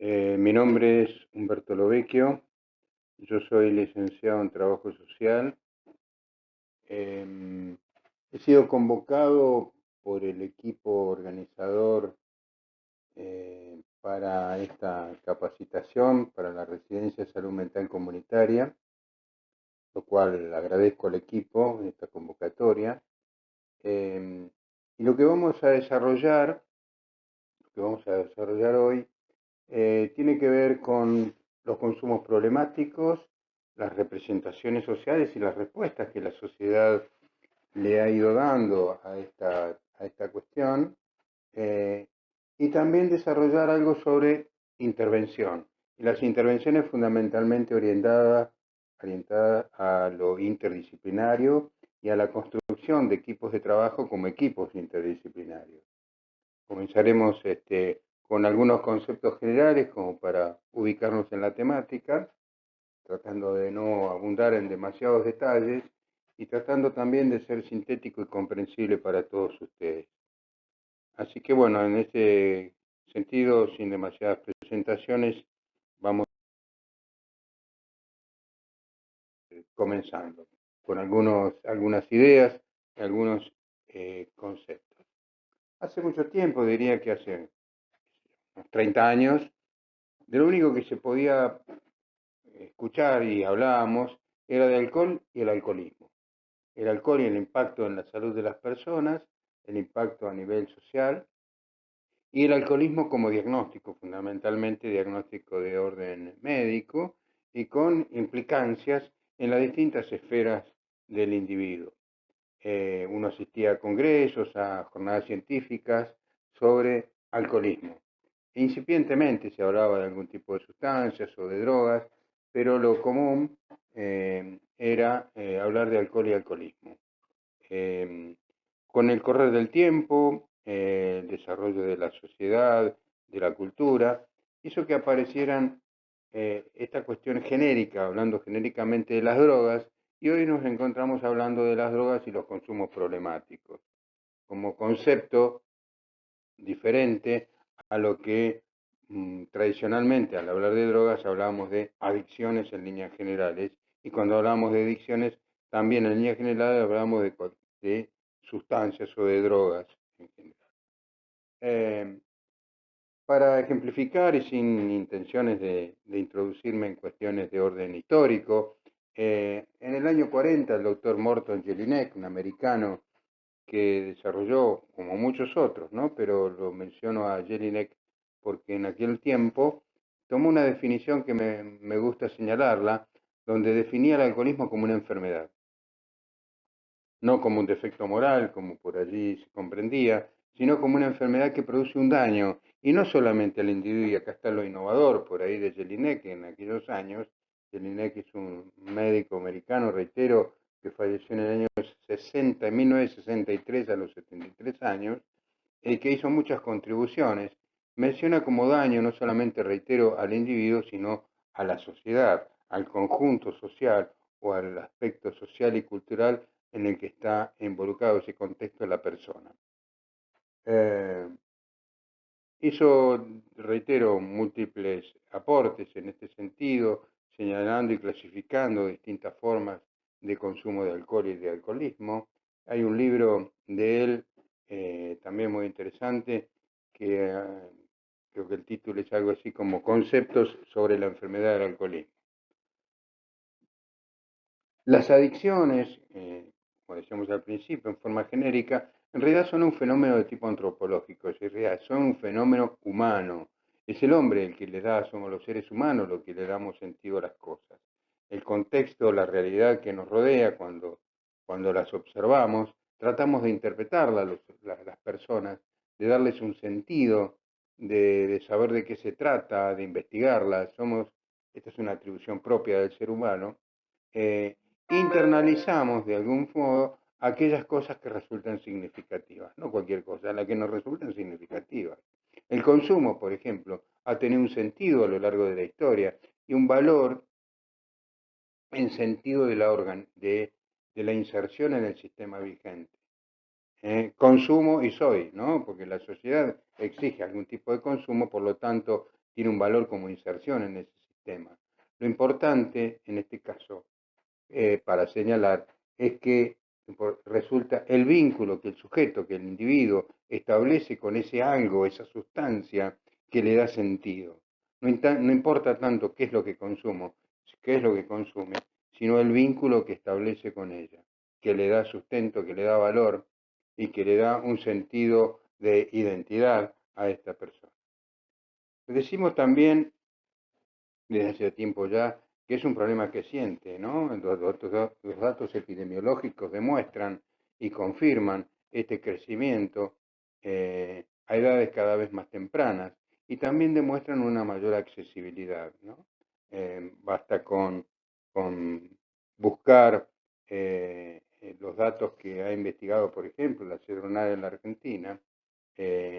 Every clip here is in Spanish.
Mi nombre es Humberto Lovecchio, yo soy licenciado en Trabajo Social. Eh, He sido convocado por el equipo organizador para esta capacitación para la Residencia de Salud Mental Comunitaria, lo cual agradezco al equipo en esta convocatoria. Y lo que vamos a desarrollar hoy tiene que ver con los consumos problemáticos, las representaciones sociales y las respuestas que la sociedad le ha ido dando a esta cuestión, eh, y también desarrollar algo sobre intervención. Y las intervenciones fundamentalmente orientadas a lo interdisciplinario y a la construcción de equipos de trabajo como equipos interdisciplinarios. Comenzaremos con algunos conceptos generales como para ubicarnos en la temática, tratando de no abundar en demasiados detalles y tratando también de ser sintético y comprensible para todos ustedes. Así que bueno, en este sentido, sin demasiadas presentaciones, vamos comenzando con algunas ideas, algunos conceptos. Hace mucho tiempo, diría que hace unos 30 años, de lo único que se podía escuchar y hablábamos era de alcohol y el alcoholismo. El alcohol y el impacto en la salud de las personas, el impacto a nivel social y el alcoholismo como diagnóstico, fundamentalmente diagnóstico de orden médico y con implicancias en las distintas esferas del individuo. Uno asistía a congresos, a jornadas científicas sobre alcoholismo. Incipientemente se hablaba de algún tipo de sustancias o de drogas, pero lo común era hablar de alcohol y alcoholismo. Con el correr del tiempo, el desarrollo de la sociedad, de la cultura, hizo que aparecieran esta cuestión genérica, hablando genéricamente de las drogas, y hoy nos encontramos hablando de las drogas y los consumos problemáticos, como concepto diferente a lo que tradicionalmente al hablar de drogas hablábamos de adicciones en líneas generales, y cuando hablamos de adicciones también en líneas generales hablamos de sustancias o de drogas en general. Eh, para ejemplificar y sin intenciones de introducirme en cuestiones de orden histórico, en el año 40 el doctor Morton Jelinek, un americano que desarrolló, como muchos otros, ¿no? Pero lo menciono a Jelinek porque en aquel tiempo tomó una definición que me gusta señalarla, donde definía el alcoholismo como una enfermedad, no como un defecto moral, como por allí se comprendía, sino como una enfermedad que produce un daño, y no solamente al individuo, y acá está lo innovador por ahí de Jelinek en aquellos años. Jelinek es un médico americano, reitero, que falleció en el año 60, en 1963 a los 73 años, que hizo muchas contribuciones. Menciona como daño no solamente, reitero, al individuo, sino a la sociedad, al conjunto social o al aspecto social y cultural en el que está involucrado ese contexto de la persona. Hizo, reitero, múltiples aportes en este sentido, señalando y clasificando distintas formas de consumo de alcohol y de alcoholismo. Hay un libro de él también muy interesante que creo que el título es algo así como Conceptos sobre la enfermedad del alcoholismo. Las adicciones, como decíamos al principio, en forma genérica, en realidad son un fenómeno de tipo antropológico, es decir, son un fenómeno humano. Es el hombre el que le da, somos los seres humanos los que le damos sentido a las cosas. El contexto, la realidad que nos rodea, cuando las observamos, tratamos de interpretarlas las personas, de darles un sentido, de saber de qué se trata, de investigarlas. Esta es una atribución propia del ser humano. Internalizamos de algún modo aquellas cosas que resultan significativas, no cualquier cosa, las que nos resultan significativas. El consumo, por ejemplo, ha tenido un sentido a lo largo de la historia y un valor en sentido de la inserción en el sistema vigente. Consumo y soy, ¿no? Porque la sociedad exige algún tipo de consumo, por lo tanto tiene un valor como inserción en ese sistema. Lo importante, en este caso, para señalar, es que resulta el vínculo que el sujeto, que el individuo establece con ese algo, esa sustancia que le da sentido. No importa tanto qué es lo que consumo, qué es lo que consume, sino el vínculo que establece con ella, que le da sustento, que le da valor y que le da un sentido de identidad a esta persona. Decimos también, desde hace tiempo ya, que es un problema creciente, ¿no? Los datos epidemiológicos demuestran y confirman este crecimiento a edades cada vez más tempranas y también demuestran una mayor accesibilidad, ¿no? Basta con buscar los datos que ha investigado, por ejemplo, la Cedronar en la Argentina.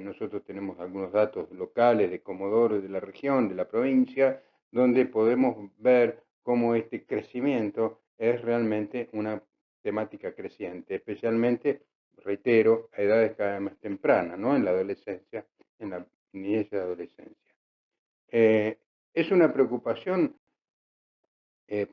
Nosotros tenemos algunos datos locales de Comodoro, de la región, de la provincia, donde podemos ver cómo este crecimiento es realmente una temática creciente, especialmente, reitero, a edades cada vez más tempranas, ¿no? En la adolescencia, en la niñez y adolescencia. Es una preocupación,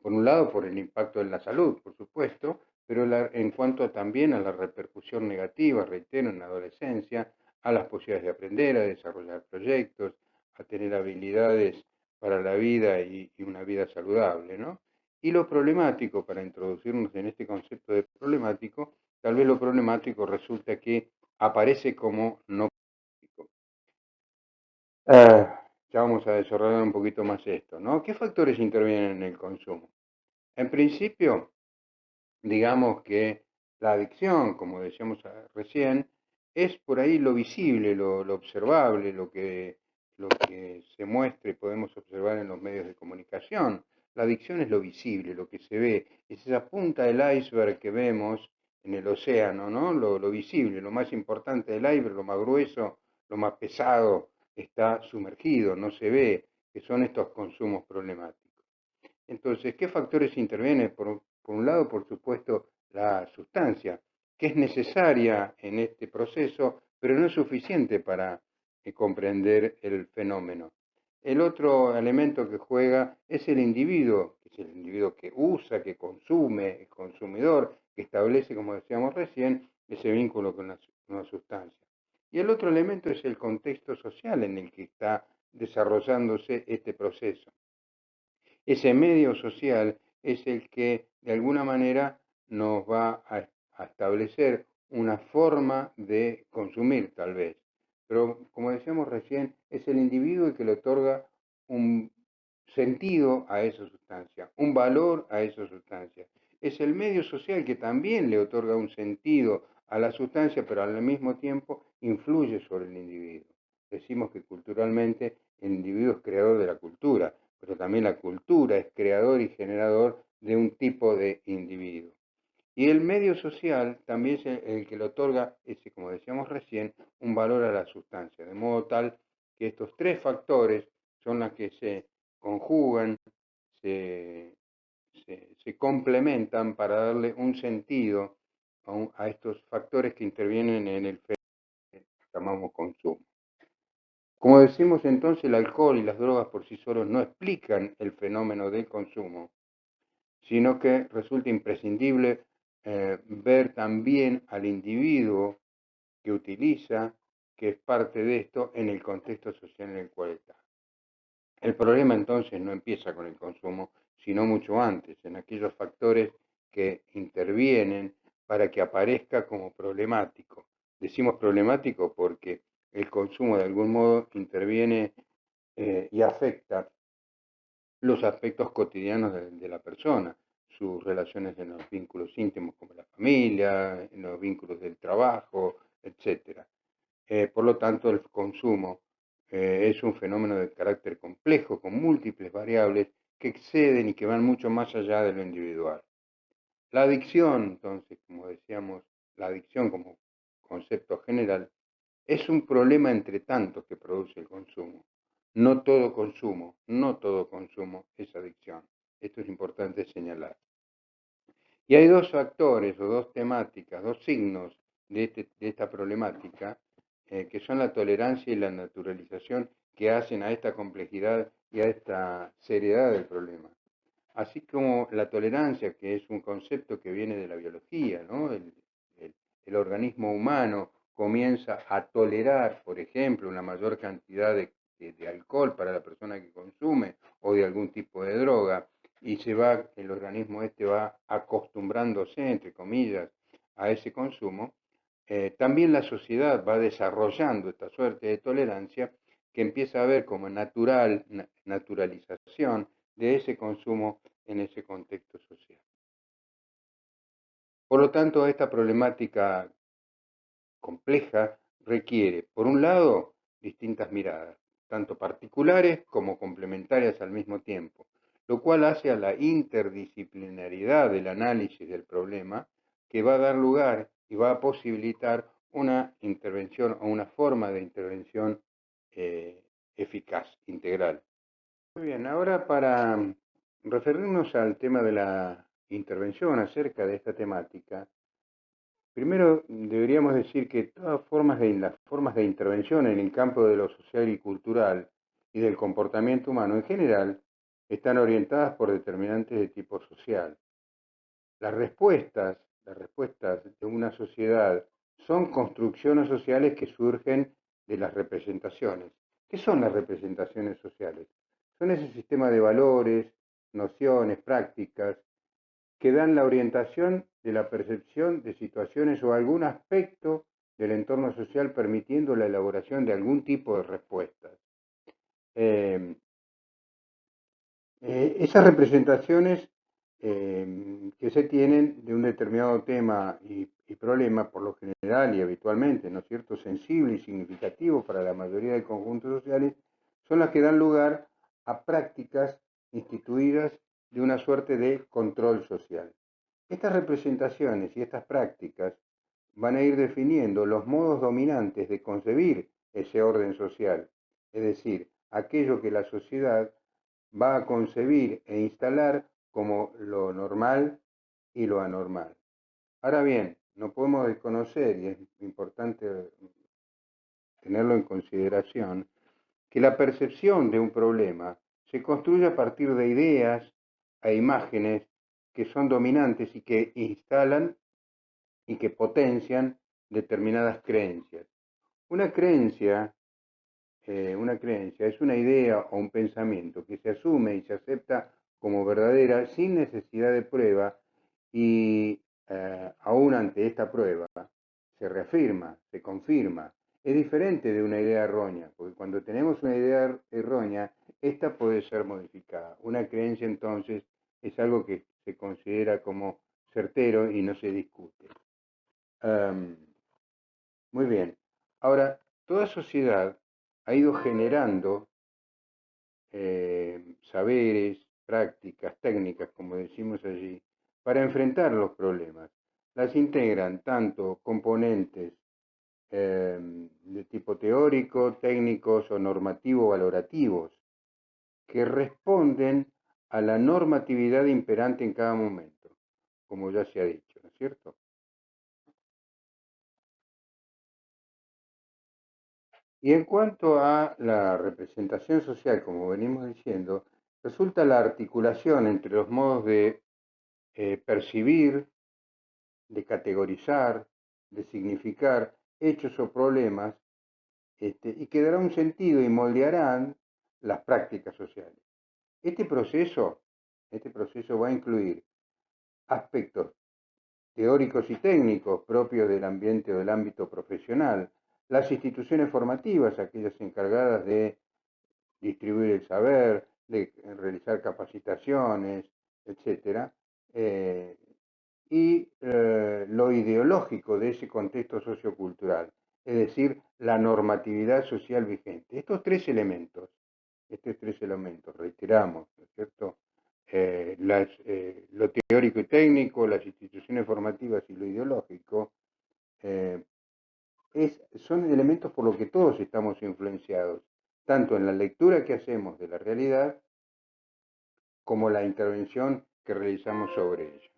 por un lado, por el impacto en la salud, por supuesto, pero en cuanto también a la repercusión negativa, reitero, en la adolescencia, a las posibilidades de aprender, a desarrollar proyectos, a tener habilidades para la vida y una vida saludable, ¿no? Y lo problemático, para introducirnos en este concepto de problemático, tal vez lo problemático resulta que aparece como no político. Ya vamos a desarrollar un poquito más esto, ¿no? ¿Qué factores intervienen en el consumo? En principio, digamos que la adicción, como decíamos recién, es por ahí lo visible, lo observable, lo que se muestra y podemos observar en los medios de comunicación. La adicción es lo visible, lo que se ve, es esa punta del iceberg que vemos en el océano, ¿no? Lo visible, lo más importante del iceberg, lo más grueso, lo más pesado, está sumergido, no se ve, que son estos consumos problemáticos. Entonces, ¿qué factores intervienen? Por un lado, por supuesto, la sustancia, que es necesaria en este proceso, pero no es suficiente para comprender el fenómeno. El otro elemento que juega es el individuo, que es el individuo que usa, que consume, el consumidor, que establece, como decíamos recién, ese vínculo con una sustancia. Y el otro elemento es el contexto social en el que está desarrollándose este proceso. Ese medio social es el que de alguna manera nos va a establecer una forma de consumir tal vez. Pero como decíamos recién, es el individuo el que le otorga un sentido a esa sustancia, un valor a esa sustancia. Es el medio social que también le otorga un sentido a la sustancia, pero al mismo tiempo influye sobre el individuo. Decimos que culturalmente el individuo es creador de la cultura, pero también la cultura es creador y generador de un tipo de individuo. Y el medio social también es el que le otorga, ese, como decíamos recién, un valor a la sustancia, de modo tal que estos tres factores son los que se conjugan, se, se complementan para darle un sentido a estos factores que intervienen en el fenómeno que llamamos consumo. Como decimos entonces, el alcohol y las drogas por sí solos no explican el fenómeno del consumo, sino que resulta imprescindible ver también al individuo que utiliza, que es parte de esto, en el contexto social en el cual está. El problema entonces no empieza con el consumo, sino mucho antes, en aquellos factores que intervienen para que aparezca como problemático. Decimos problemático porque el consumo de algún modo interviene y afecta los aspectos cotidianos de la persona, sus relaciones en los vínculos íntimos como la familia, en los vínculos del trabajo, etc. Por lo tanto, el consumo es un fenómeno de carácter complejo, con múltiples variables que exceden y que van mucho más allá de lo individual. La adicción, entonces, como decíamos, la adicción como concepto general, es un problema entre tantos que produce el consumo. No todo consumo es adicción. Esto es importante señalar. Y hay dos factores o dos temáticas, dos signos de esta problemática, que son la tolerancia y la naturalización, que hacen a esta complejidad y a esta seriedad del problema. Así como la tolerancia, que es un concepto que viene de la biología, ¿no? El- el organismo humano comienza a tolerar, por ejemplo, una mayor cantidad de alcohol para la persona que consume o de algún tipo de droga, y el organismo este va acostumbrándose, entre comillas, a ese consumo. También la sociedad va desarrollando esta suerte de tolerancia que empieza a ver como naturalización de ese consumo en ese contexto social. Por lo tanto, esta problemática compleja requiere, por un lado, distintas miradas, tanto particulares como complementarias al mismo tiempo, lo cual hace a la interdisciplinaridad del análisis del problema, que va a dar lugar y va a posibilitar una intervención o una forma de intervención eficaz, integral. Muy bien, ahora para referirnos al tema de la intervención acerca de esta temática, primero deberíamos decir que las formas de intervención en el campo de lo social y cultural y del comportamiento humano en general están orientadas por determinantes de tipo social. Las respuestas de una sociedad son construcciones sociales que surgen de las representaciones. ¿Qué son las representaciones sociales? Son ese sistema de valores, nociones, prácticas que dan la orientación de la percepción de situaciones o algún aspecto del entorno social permitiendo la elaboración de algún tipo de respuestas. Eh, Esas representaciones que se tienen de un determinado tema y problema, por lo general y habitualmente, ¿no es cierto?, sensible y significativo para la mayoría de conjuntos sociales, son las que dan lugar a prácticas instituidas de una suerte de control social. Estas representaciones y estas prácticas van a ir definiendo los modos dominantes de concebir ese orden social, es decir, aquello que la sociedad va a concebir e instalar como lo normal y lo anormal. Ahora bien, no podemos desconocer, y es importante tenerlo en consideración, que la percepción de un problema se construye a partir de ideas e imágenes que son dominantes y que instalan y que potencian determinadas creencias. Una creencia, una creencia es una idea o un pensamiento que se asume y se acepta como verdadera sin necesidad de prueba y aún ante esta prueba se reafirma, se confirma. Es diferente de una idea errónea, porque cuando tenemos una idea errónea, esta puede ser modificada. Una creencia entonces es algo que se considera como certero y no se discute. Um, Muy bien. Ahora, toda sociedad ha ido generando saberes, prácticas, técnicas, como decimos allí, para enfrentar los problemas. Las integran tanto componentes de tipo teórico, técnicos o normativo-valorativos, que responden a la normatividad imperante en cada momento, como ya se ha dicho, ¿no es cierto? Y en cuanto a la representación social, como venimos diciendo, resulta la articulación entre los modos de percibir, de categorizar, de significar hechos o problemas, y que dará un sentido y moldearán las prácticas sociales. Este proceso, este proceso va a incluir aspectos teóricos y técnicos propios del ambiente o del ámbito profesional, las instituciones formativas, aquellas encargadas de distribuir el saber, de realizar capacitaciones, etcétera, y lo ideológico de ese contexto sociocultural, es decir, la normatividad social vigente. Estos tres elementos, reiteramos, ¿no es cierto? Lo teórico y técnico, las instituciones formativas y lo ideológico, eh, son elementos por los que todos estamos influenciados, tanto en la lectura que hacemos de la realidad como la intervención que realizamos sobre ella.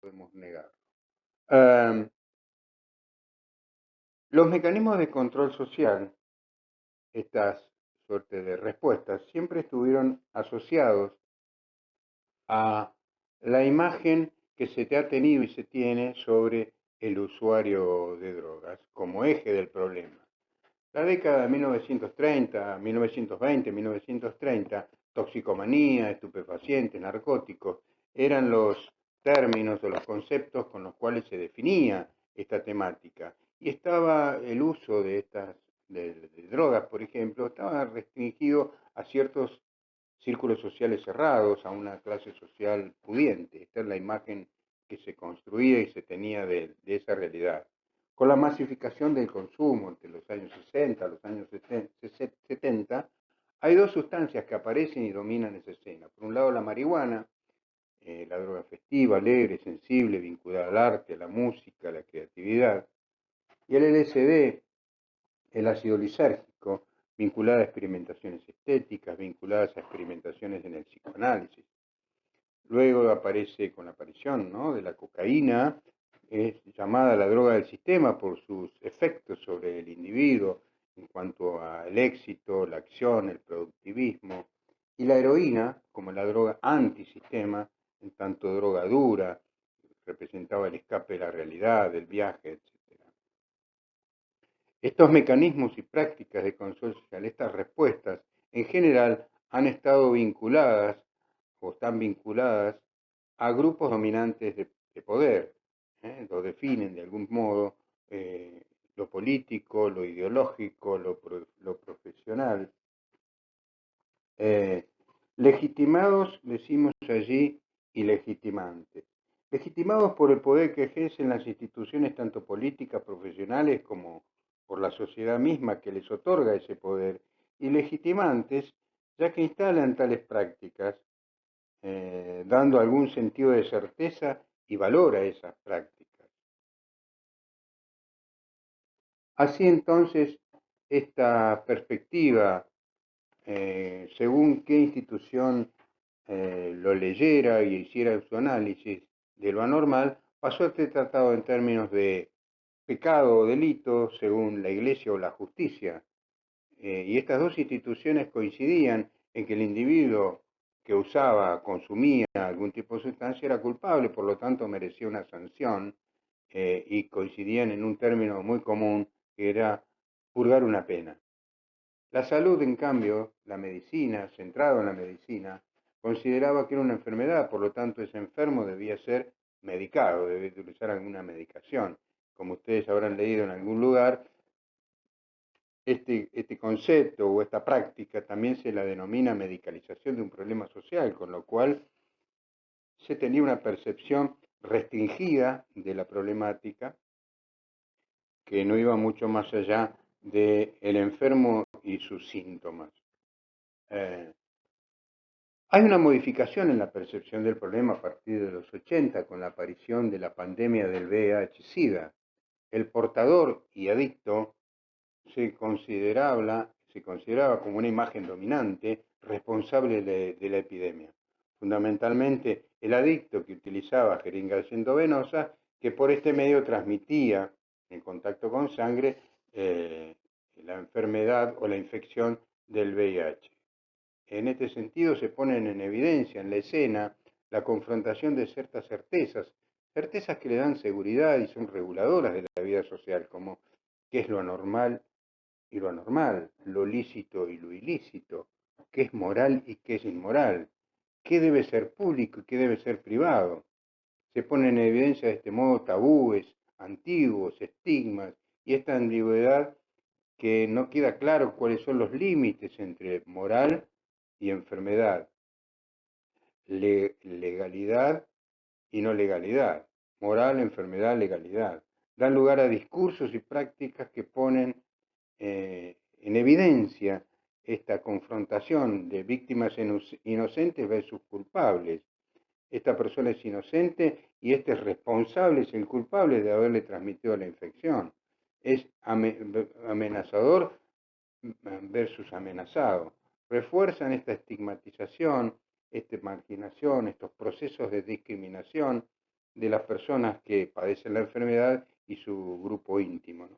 Podemos negar. Los mecanismos de control social estas suertes de respuestas siempre estuvieron asociados a la imagen que se te ha tenido y se tiene sobre el usuario de drogas como eje del problema. La década de 1930, 1920, 1930, toxicomanía, estupefacientes, narcóticos, eran los términos o los conceptos con los cuales se definía esta temática. Y estaba el uso de estas de drogas, por ejemplo, estaba restringido a ciertos círculos sociales cerrados, a una clase social pudiente. Esta es la imagen que se construía y se tenía de esa realidad. Con la masificación del consumo entre los años 60 y los años 70, hay dos sustancias que aparecen y dominan esa escena. Por un lado, la marihuana, la droga festiva, alegre, sensible, vinculada al arte, a la música, a la creatividad. Y el LSD, el ácido lisérgico, vinculada a experimentaciones estéticas, vinculadas a experimentaciones en el psicoanálisis. Luego aparece con la aparición, ¿no?, de la cocaína, es llamada la droga del sistema por sus efectos sobre el individuo en cuanto al éxito, la acción, el productivismo, y la heroína como la droga antisistema, en tanto droga dura, representaba el escape de la realidad, del viaje, etc. Estos mecanismos y prácticas de control social, estas respuestas, en general han estado vinculadas o están vinculadas a grupos dominantes de poder, lo definen de algún modo lo político, lo ideológico, lo profesional. Legitimados, decimos allí, y legitimantes. Legitimados por el poder que ejercen las instituciones tanto políticas, profesionales, como por la sociedad misma que les otorga ese poder, y legitimantes, ya que instalan tales prácticas, dando algún sentido de certeza y valor a esas prácticas. Así entonces, esta perspectiva, según qué institución lo leyera y hiciera su análisis de lo anormal, pasó a ser tratado en términos de pecado o delito según la Iglesia o la justicia. Y estas dos instituciones coincidían en que el individuo que usaba, consumía algún tipo de sustancia era culpable, por lo tanto merecía una sanción, y coincidían en un término muy común que era purgar una pena. La salud, en cambio, la medicina, centrado en la medicina, consideraba que era una enfermedad, por lo tanto ese enfermo debía ser medicado, debía utilizar alguna medicación. Como ustedes habrán leído en algún lugar, este concepto o esta práctica también se la denomina medicalización de un problema social, con lo cual se tenía una percepción restringida de la problemática que no iba mucho más allá del enfermo y sus síntomas. Hay una modificación en la percepción del problema a partir de los 80 con la aparición de la pandemia del VIH-Sida. El portador y adicto se consideraba como una imagen dominante responsable de la epidemia. Fundamentalmente el adicto que utilizaba jeringas endovenosas que por este medio transmitía en contacto con sangre la enfermedad o la infección del VIH. En este sentido se ponen en evidencia en la escena la confrontación de ciertas certezas, certezas que le dan seguridad y son reguladoras de la vida social, como qué es lo anormal y lo anormal, lo lícito y lo ilícito, qué es moral y qué es inmoral, qué debe ser público y qué debe ser privado. Se ponen en evidencia de este modo tabúes, antiguos, estigmas y esta ambigüedad que no queda claro cuáles son los límites entre moral y enfermedad, legalidad y no legalidad, moral, enfermedad, legalidad. Dan lugar a discursos y prácticas que ponen en evidencia esta confrontación de víctimas inocentes versus culpables. Esta persona es inocente y este es responsable, es el culpable de haberle transmitido la infección. Es amenazador versus amenazado. Refuerzan esta estigmatización, esta marginación, estos procesos de discriminación de las personas que padecen la enfermedad y su grupo íntimo, ¿no?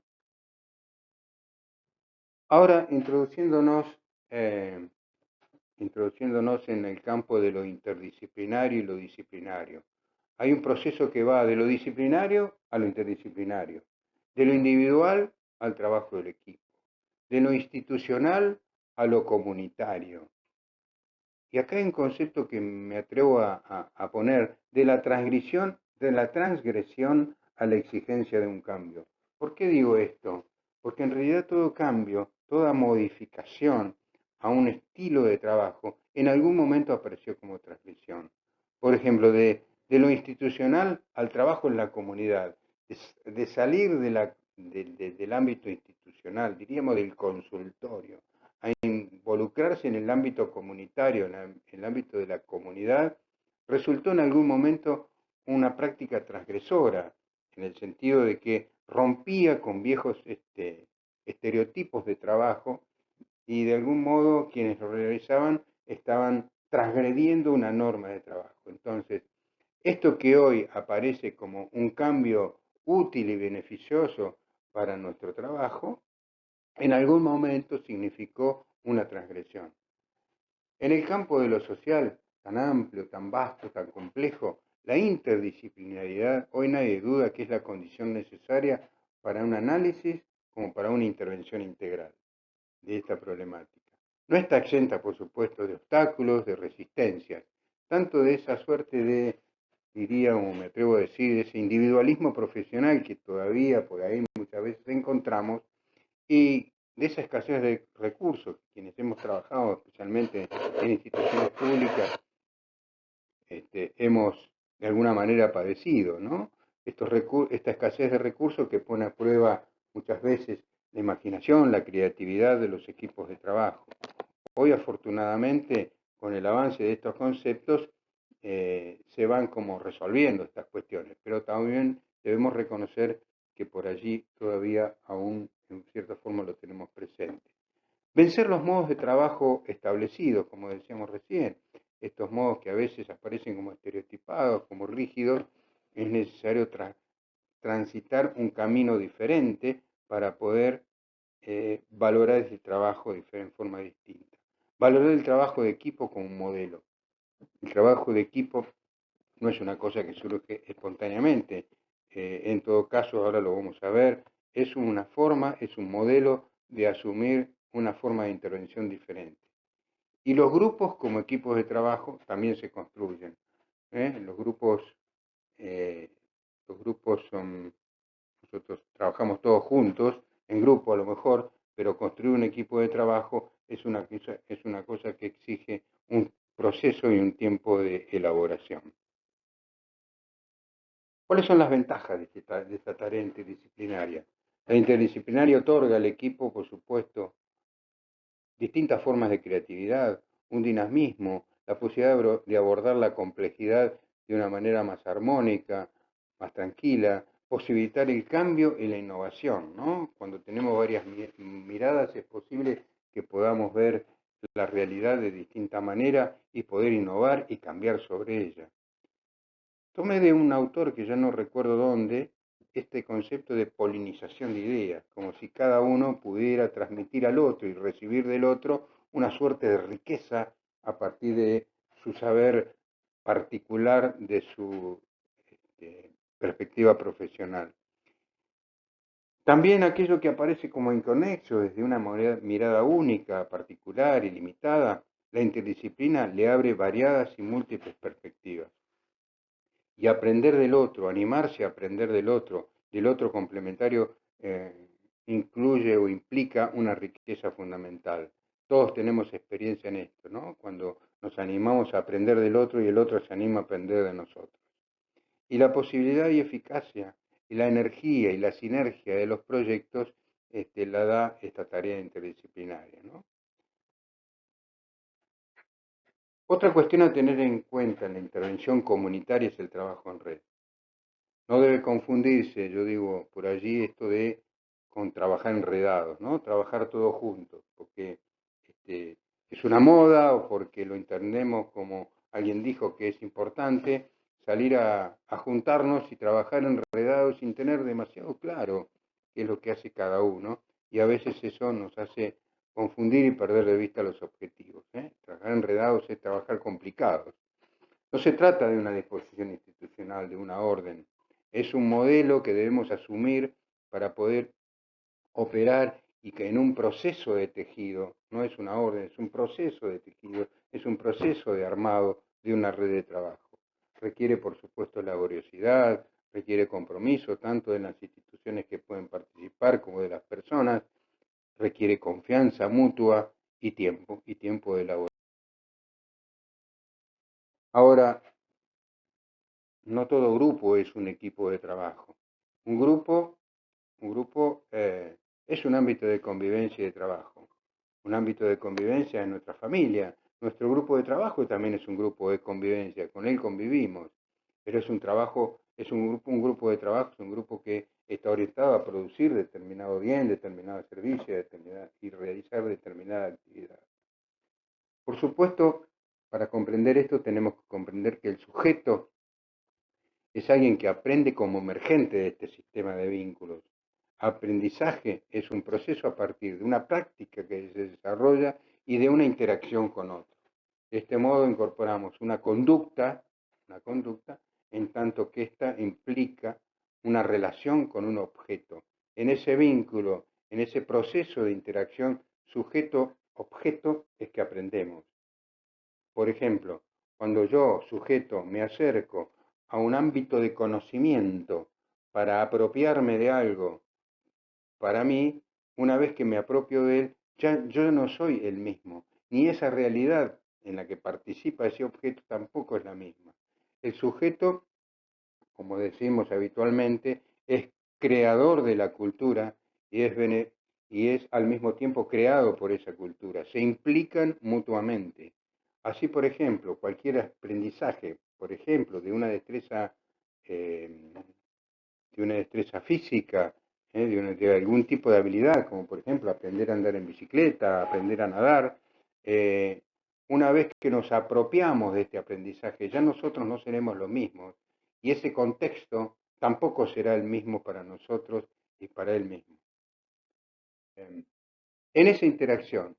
Ahora, introduciéndonos en el campo de lo interdisciplinario y lo disciplinario. Hay un proceso que va de lo disciplinario a lo interdisciplinario, de lo individual al trabajo del equipo, de lo institucional a lo comunitario. Y acá hay un concepto que me atrevo a poner de la transgresión a la exigencia de un cambio. ¿Por qué digo esto? Porque en realidad todo cambio, toda modificación a un estilo de trabajo, en algún momento apareció como transgresión. Por ejemplo, de lo institucional al trabajo en la comunidad, de salir del ámbito institucional, diríamos del consultorio, a involucrarse en el ámbito comunitario, en el ámbito de la comunidad, resultó en algún momento una práctica transgresora, en el sentido de que rompía con viejos estereotipos de trabajo y de algún modo quienes lo realizaban estaban transgrediendo una norma de trabajo. Entonces, esto que hoy aparece como un cambio útil y beneficioso para nuestro trabajo, en algún momento significó una transgresión. En el campo de lo social, tan amplio, tan vasto, tan complejo, la interdisciplinariedad hoy nadie duda que es la condición necesaria para un análisis como para una intervención integral de esta problemática. No está exenta, por supuesto, de obstáculos, de resistencias, tanto de esa suerte de, diría, o me atrevo a decir, de ese individualismo profesional que todavía por ahí muchas veces encontramos, y de esa escasez de recursos, quienes hemos trabajado especialmente en instituciones públicas, hemos de alguna manera padecido, ¿no? Esta escasez de recursos que pone a prueba muchas veces la imaginación, la creatividad de los equipos de trabajo. Hoy, afortunadamente, con el avance de estos conceptos, se van como resolviendo estas cuestiones, pero también debemos reconocer que por allí todavía aún en cierta forma lo tenemos presente. Vencer los modos de trabajo establecidos, como decíamos recién, estos modos que a veces aparecen como estereotipados, como rígidos, es necesario transitar un camino diferente para poder valorar ese trabajo en forma distinta. Valorar el trabajo de equipo como un modelo. El trabajo de equipo no es una cosa que surge espontáneamente. En todo caso, ahora lo vamos a ver, es una forma, es un modelo de asumir una forma de intervención diferente. Y los grupos como equipos de trabajo también se construyen. ¿eh? Eh, los grupos son, nosotros trabajamos todos juntos, en grupo a lo mejor, pero construir un equipo de trabajo es una cosa que exige un proceso y un tiempo de elaboración. ¿Cuáles son las ventajas de esta tarea interdisciplinaria? La interdisciplinaria otorga al equipo, por supuesto, distintas formas de creatividad, un dinamismo, la posibilidad de abordar la complejidad de una manera más armónica, más tranquila, posibilitar el cambio y la innovación, ¿no? Cuando tenemos varias miradas es posible que podamos ver la realidad de distinta manera y poder innovar y cambiar sobre ella. Tomé de un autor que ya no recuerdo dónde, este concepto de polinización de ideas, como si cada uno pudiera transmitir al otro y recibir del otro una suerte de riqueza a partir de su saber particular, de su perspectiva profesional. También aquello que aparece como inconexo desde una mirada única, particular y limitada, la interdisciplina le abre variadas y múltiples perspectivas. Y aprender del otro, animarse a aprender del otro complementario, incluye o implica una riqueza fundamental. Todos tenemos experiencia en esto, ¿no? Cuando nos animamos a aprender del otro y el otro se anima a aprender de nosotros. Y la posibilidad y eficacia, y la energía y la sinergia de los proyectos la da esta tarea interdisciplinaria, ¿no? Otra cuestión a tener en cuenta en la intervención comunitaria es el trabajo en red. No debe confundirse, yo digo, por allí esto de con trabajar enredados, ¿no? Trabajar todos juntos, porque es una moda o porque lo entendemos como alguien dijo que es importante, salir a juntarnos y trabajar enredados sin tener demasiado claro qué es lo que hace cada uno. y a veces eso nos hace confundir y perder de vista los objetivos. Trabajar enredados es trabajar complicados. No se trata de una disposición institucional, de una orden. Es un modelo que debemos asumir para poder operar y que en un proceso de tejido, no es una orden, es un proceso de tejido, es un proceso de armado de una red de trabajo. Requiere, por supuesto, laboriosidad, requiere compromiso, tanto de las instituciones que pueden participar como de las personas, requiere confianza mutua y tiempo de labor. Ahora, no todo grupo es un equipo de trabajo. Un grupo es un ámbito de convivencia y de trabajo. Un ámbito de convivencia en nuestra familia. Nuestro grupo de trabajo también es un grupo de convivencia, con él convivimos, pero es un trabajo, un grupo de trabajo, es un grupo que está orientado a producir determinado bien, determinado servicio y realizar determinada actividad. Por supuesto, para comprender esto tenemos que comprender que el sujeto es alguien que aprende como emergente de este sistema de vínculos. Aprendizaje es un proceso a partir de una práctica que se desarrolla y de una interacción con otro. De este modo incorporamos una conducta en tanto que ésta implica una relación con un objeto. En ese vínculo, en ese proceso de interacción sujeto-objeto es que aprendemos. Por ejemplo, cuando yo, sujeto, me acerco a un ámbito de conocimiento para apropiarme de algo, para mí, una vez que me apropio de él, ya yo no soy el mismo, ni esa realidad en la que participa ese objeto tampoco es la misma. El sujeto, como decimos habitualmente, es creador de la cultura y es al mismo tiempo creado por esa cultura. Se implican mutuamente. Así, por ejemplo, cualquier aprendizaje, por ejemplo, eh, de una destreza física, de algún tipo de habilidad, como por ejemplo aprender a andar en bicicleta, aprender a nadar, una vez que nos apropiamos de este aprendizaje, ya nosotros no seremos lo mismo y ese contexto tampoco será el mismo para nosotros y para él mismo. En esa interacción,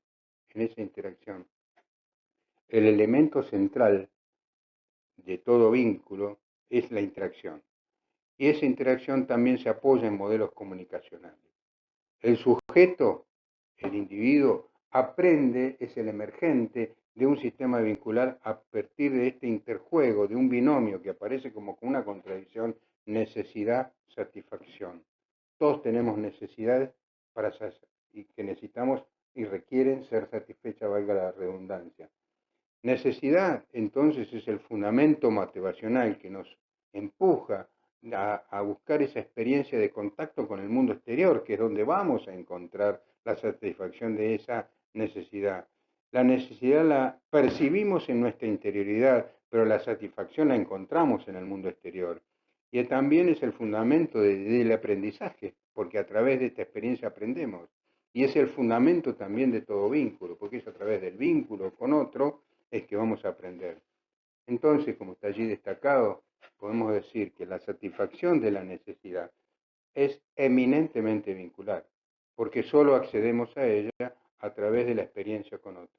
el elemento central de todo vínculo es la interacción. Y esa interacción también se apoya en modelos comunicacionales. El sujeto, el individuo, aprende, es el emergente de un sistema vincular a partir de este interjuego, de un binomio que aparece como una contradicción, necesidad-satisfacción. Todos tenemos necesidades y que necesitamos y requieren ser satisfechas, valga la redundancia. Necesidad, entonces, es el fundamento motivacional que nos empuja a buscar esa experiencia de contacto con el mundo exterior, que es donde vamos a encontrar la satisfacción de esa necesidad. La necesidad la percibimos en nuestra interioridad, pero la satisfacción la encontramos en el mundo exterior. Y también es el fundamento del aprendizaje, porque a través de esta experiencia aprendemos. Y es el fundamento también de todo vínculo, porque es a través del vínculo con otro es que vamos a aprender. Entonces, como está allí destacado, podemos decir que la satisfacción de la necesidad es eminentemente vincular, porque solo accedemos a ella a través de la experiencia con otro.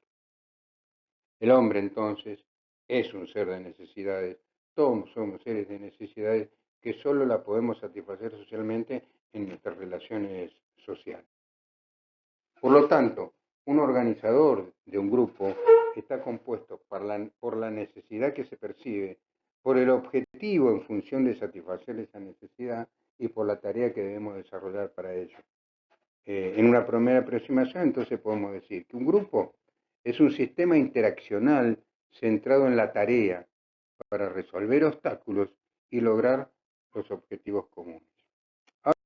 El hombre, entonces, es un ser de necesidades. Todos somos seres de necesidades que solo la podemos satisfacer socialmente en nuestras relaciones sociales. Por lo tanto, un organizador de un grupo está compuesto por la necesidad que se percibe, por el objetivo en función de satisfacer esa necesidad y por la tarea que debemos desarrollar para ello. En una primera aproximación, entonces podemos decir que un grupo es un sistema interaccional centrado en la tarea para resolver obstáculos y lograr los objetivos comunes. Ahora,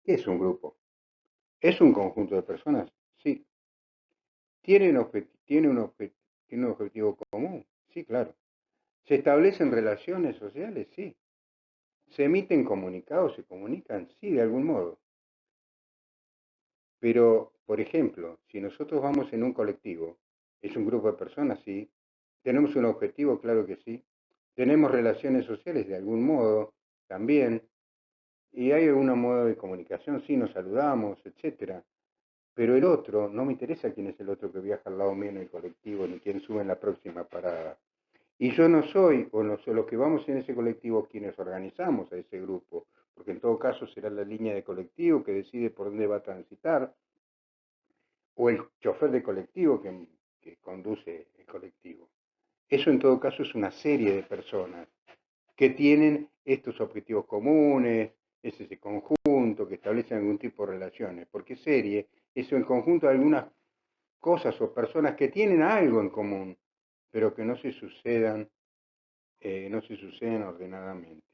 ¿qué es un grupo? ¿Es un conjunto de personas? Sí. ¿Tiene un objetivo común? Sí, claro. ¿Se establecen relaciones sociales? Sí. ¿Se emiten comunicados? ¿Se comunican? Sí, de algún modo. Pero, por ejemplo, si nosotros vamos en un colectivo, ¿es un grupo de personas? Sí. ¿Tenemos un objetivo? Claro que sí. ¿Tenemos relaciones sociales? De algún modo, también. Y hay algún modo de comunicación, sí, nos saludamos, etcétera. Pero el otro, no me interesa quién es el otro que viaja al lado mío en el colectivo, ni quién sube en la próxima parada. Y yo no soy, o no soy los que vamos en ese colectivo quienes organizamos a ese grupo, porque en todo caso será la línea de colectivo que decide por dónde va a transitar, o el chofer de colectivo que conduce el colectivo. Eso en todo caso es una serie de personas que tienen estos objetivos comunes, es ese conjunto, que establecen algún tipo de relaciones, porque serie es el conjunto de algunas cosas o personas que tienen algo en común, pero que no se suceden ordenadamente.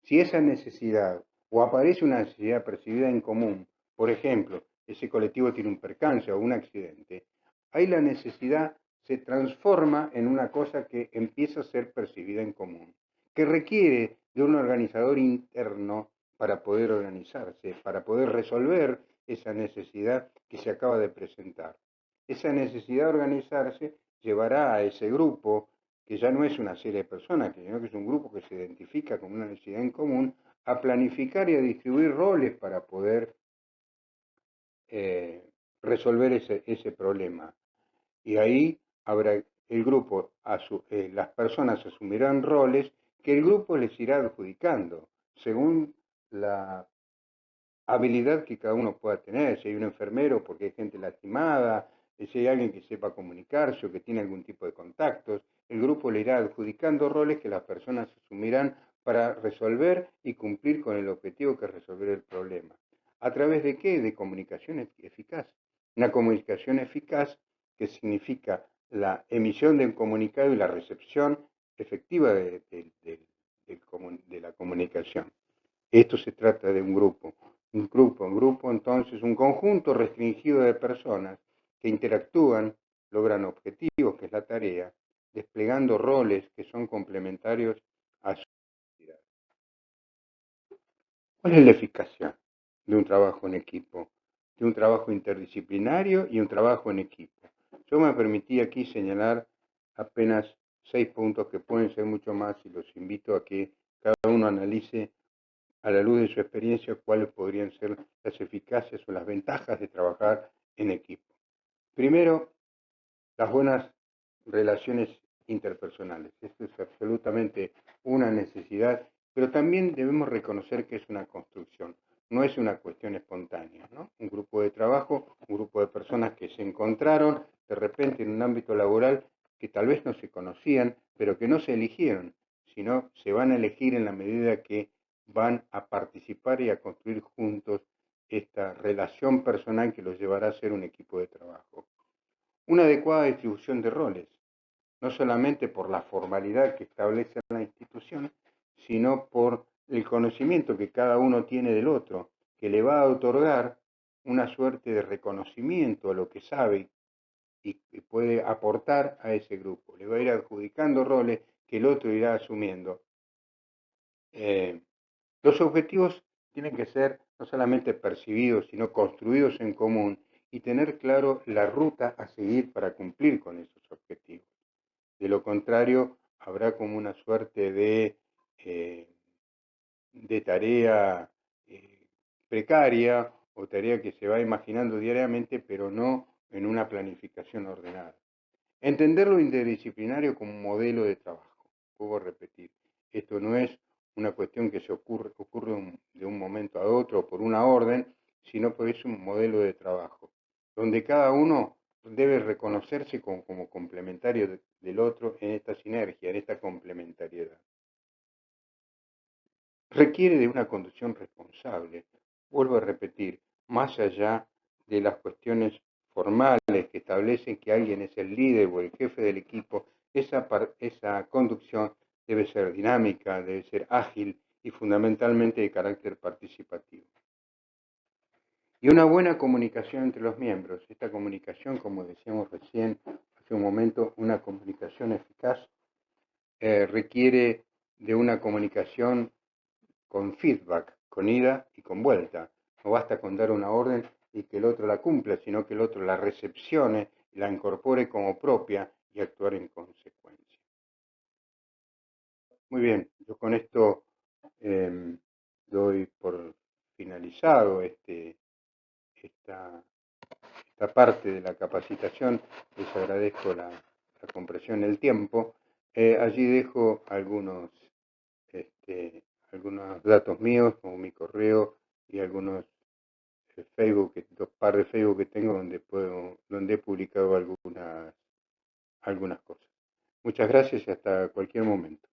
Si esa necesidad o aparece una necesidad percibida en común, por ejemplo, ese colectivo tiene un percance o un accidente, ahí la necesidad se transforma en una cosa que empieza a ser percibida en común, que requiere de un organizador interno para poder organizarse, para poder resolver esa necesidad que se acaba de presentar. Esa necesidad de organizarse llevará a ese grupo, que ya no es una serie de personas, sino que es un grupo que se identifica con una necesidad en común, a planificar y a distribuir roles para poder eh, resolver ese problema. Y ahí habrá el grupo, las personas asumirán roles que el grupo les irá adjudicando según la habilidad que cada uno pueda tener, si hay un enfermero porque hay gente lastimada, si hay alguien que sepa comunicarse o que tiene algún tipo de contactos, el grupo le irá adjudicando roles que las personas asumirán para resolver y cumplir con el objetivo que es resolver el problema. ¿A través de qué? De comunicación eficaz. Una comunicación eficaz que significa la emisión de un comunicado y la recepción efectiva de la comunicación. Esto se trata de un grupo entonces, un conjunto restringido de personas que interactúan, logran objetivos, que es la tarea, desplegando roles que son complementarios a su actividad. ¿Cuál es la eficacia de un trabajo en equipo? De un trabajo interdisciplinario y un trabajo en equipo. Yo me permití aquí señalar apenas 6 puntos que pueden ser mucho más y los invito a que cada uno analice a la luz de su experiencia cuáles podrían ser las eficacias o las ventajas de trabajar en equipo. Primero, las buenas relaciones interpersonales. Esto es absolutamente una necesidad, pero también debemos reconocer que es una construcción, no es una cuestión espontánea, ¿no? Un grupo de trabajo, un grupo de personas que se encontraron de repente en un ámbito laboral que tal vez no se conocían, pero que no se eligieron, sino se van a elegir en la medida que van a participar y a construir juntos esta relación personal que los llevará a ser un equipo de trabajo. Una adecuada distribución de roles, no solamente por la formalidad que establece la institución, sino por el conocimiento que cada uno tiene del otro, que le va a otorgar una suerte de reconocimiento a lo que sabe y puede aportar a ese grupo. Le va a ir adjudicando roles que el otro irá asumiendo. Los objetivos tienen que ser no solamente percibidos, sino construidos en común y tener claro la ruta a seguir para cumplir con esos objetivos. De lo contrario, habrá como una suerte de tarea precaria o tarea que se va imaginando diariamente, pero no en una planificación ordenada. Entender lo interdisciplinario como un modelo de trabajo. Puedo repetir, esto no es una cuestión que ocurre de un momento a otro por una orden, sino que es un modelo de trabajo, donde cada uno debe reconocerse como complementario del otro en esta sinergia, en esta complementariedad. Requiere de una conducción responsable. Vuelvo a repetir, más allá de las cuestiones formales que establecen que alguien es el líder o el jefe del equipo, esa conducción debe ser dinámica, debe ser ágil y fundamentalmente de carácter participativo. Y una buena comunicación entre los miembros. Esta comunicación, como decíamos recién, hace un momento, una comunicación eficaz, requiere de una comunicación con feedback, con ida y con vuelta. No basta con dar una orden y que el otro la cumpla, sino que el otro la recepcione, la incorpore como propia y actuar en consecuencia. Muy bien, yo con esto doy por finalizado esta parte de la capacitación. Les agradezco la comprensión del tiempo. Allí dejo algunos datos míos, como mi correo y algunos Facebook, dos par de Facebook que tengo donde he publicado algunas cosas. Muchas gracias y hasta cualquier momento.